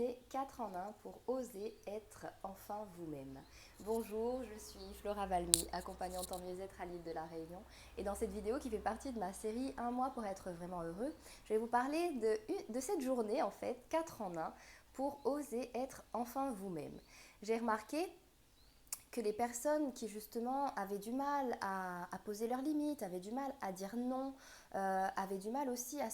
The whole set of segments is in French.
journée 4 en 1 pour oser être enfin vous-même. Bonjour, je suis Flora Valmy, accompagnante en mieux-être à l'île de la Réunion. Et dans cette vidéo qui fait partie de ma série Un mois pour être vraiment heureux, je vais vous parler de cette journée en fait, 4 en 1, pour oser être enfin vous-même. J'ai remarqué que les personnes qui justement avaient du mal à poser leurs limites, avaient du mal à dire non, avaient du mal aussi à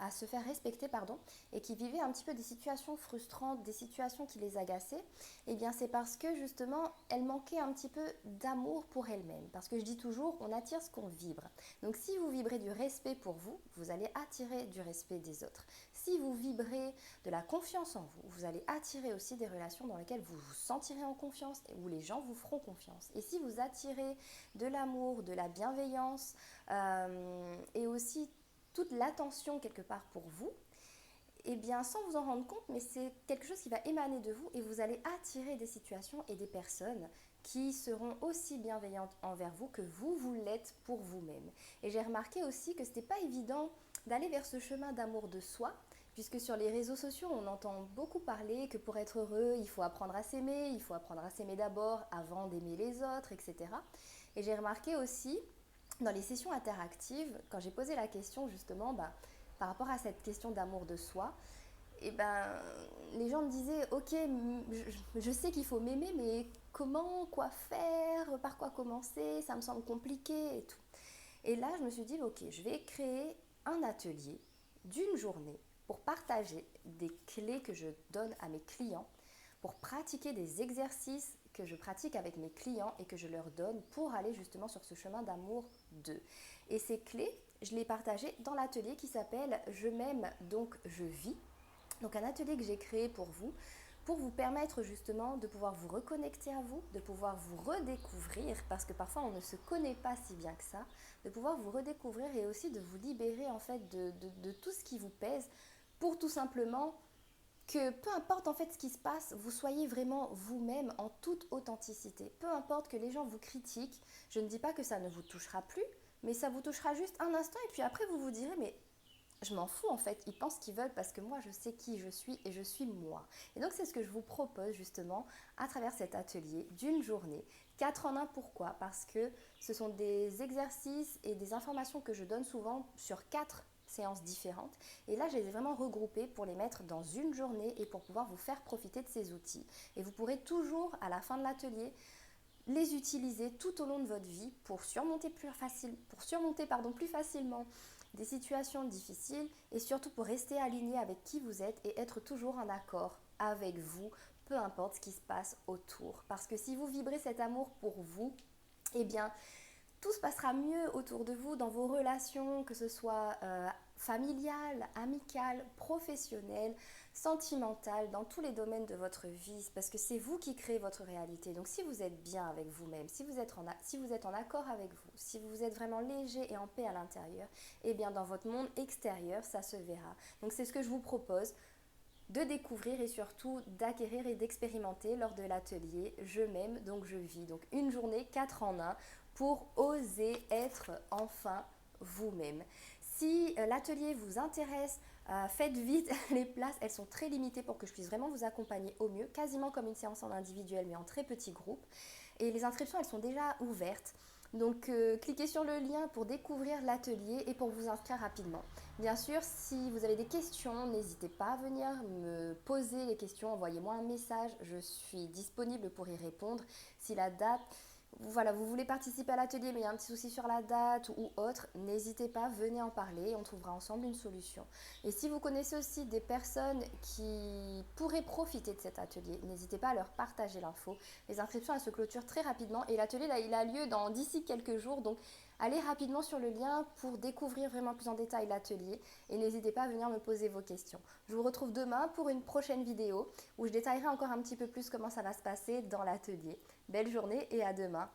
se faire respecter, pardon, et qui vivaient un petit peu des situations frustrantes, des situations qui les agaçaient, eh bien c'est parce que justement elles manquaient un petit peu d'amour pour elles-mêmes. Parce que je dis toujours, on attire ce qu'on vibre. Donc si vous vibrez du respect pour vous, vous allez attirer du respect des autres. Si vous vibrez de la confiance en vous, vous allez attirer aussi des relations dans lesquelles vous vous sentirez en confiance et où les gens vous feront confiance. Et si vous attirez de l'amour, de la bienveillance et aussi toute l'attention quelque part pour vous, eh bien sans vous en rendre compte, mais c'est quelque chose qui va émaner de vous et vous allez attirer des situations et des personnes qui seront aussi bienveillantes envers vous que vous l'êtes pour vous-même. Et j'ai remarqué aussi que ce n'était pas évident d'aller vers ce chemin d'amour de soi, puisque sur les réseaux sociaux, on entend beaucoup parler que pour être heureux, il faut apprendre à s'aimer, il faut apprendre à s'aimer d'abord avant d'aimer les autres, etc. Et j'ai remarqué aussi dans les sessions interactives, quand j'ai posé la question justement, par rapport à cette question d'amour de soi, et les gens me disaient ok, je sais qu'il faut m'aimer, mais comment, quoi faire, par quoi commencer, ça me semble compliqué et tout. Et là, je me suis dit ok, je vais créer un atelier d'une journée pour partager des clés que je donne à mes clients, pour pratiquer des exercices que je pratique avec mes clients et que je leur donne pour aller justement sur ce chemin d'amour d'eux. Et ces clés, je les partageais dans l'atelier qui s'appelle Je m'aime donc je vis. Donc un atelier que j'ai créé pour vous permettre justement de pouvoir vous reconnecter à vous, de pouvoir vous redécouvrir, parce que parfois on ne se connaît pas si bien que ça, de pouvoir vous redécouvrir et aussi de vous libérer en fait de tout ce qui vous pèse pour tout simplement que peu importe en fait ce qui se passe, vous soyez vraiment vous-même en toute authenticité. Peu importe que les gens vous critiquent, je ne dis pas que ça ne vous touchera plus, mais ça vous touchera juste un instant et puis après vous vous direz mais je m'en fous en fait, ils pensent ce qu'ils veulent parce que moi je sais qui je suis et je suis moi. Et donc c'est ce que je vous propose justement à travers cet atelier d'une journée. 4 en 1, pourquoi? Parce que ce sont des exercices et des informations que je donne souvent sur 4 séances différentes. Et là, je les ai vraiment regroupées pour les mettre dans une journée et pour pouvoir vous faire profiter de ces outils. Et vous pourrez toujours, à la fin de l'atelier, les utiliser tout au long de votre vie pour surmonter plus facilement des situations difficiles et surtout pour rester aligné avec qui vous êtes et être toujours en accord avec vous, peu importe ce qui se passe autour. Parce que si vous vibrez cet amour pour vous, eh bien, tout se passera mieux autour de vous dans vos relations, que ce soit familiales, amicales, professionnelles, sentimentales, dans tous les domaines de votre vie, parce que c'est vous qui créez votre réalité. Donc si vous êtes bien avec vous-même, si vous êtes en accord avec vous, si vous êtes vraiment léger et en paix à l'intérieur, eh bien dans votre monde extérieur, ça se verra. Donc c'est ce que je vous propose de découvrir et surtout d'acquérir et d'expérimenter lors de l'atelier Je m'aime donc je vis. Donc une journée 4 en 1 pour oser être enfin vous-même. Si l'atelier vous intéresse, faites vite, les places elles sont très limitées pour que je puisse vraiment vous accompagner au mieux, quasiment comme une séance en individuel mais en très petits groupes. Et les inscriptions elles sont déjà ouvertes. Donc cliquez sur le lien pour découvrir l'atelier et pour vous inscrire rapidement. Bien sûr, si vous avez des questions, n'hésitez pas à venir me poser les questions, envoyez-moi un message, je suis disponible pour y répondre. Si la date, voilà, vous voulez participer à l'atelier mais il y a un petit souci sur la date ou autre, n'hésitez pas, venez en parler, on trouvera ensemble une solution. Et si vous connaissez aussi des personnes qui pourraient profiter de cet atelier, n'hésitez pas à leur partager l'info. Les inscriptions elles se clôturent très rapidement et l'atelier là, il a lieu d'ici quelques jours, donc allez rapidement sur le lien pour découvrir vraiment plus en détail l'atelier et n'hésitez pas à venir me poser vos questions. Je vous retrouve demain pour une prochaine vidéo où je détaillerai encore un petit peu plus comment ça va se passer dans l'atelier. Belle journée et à demain.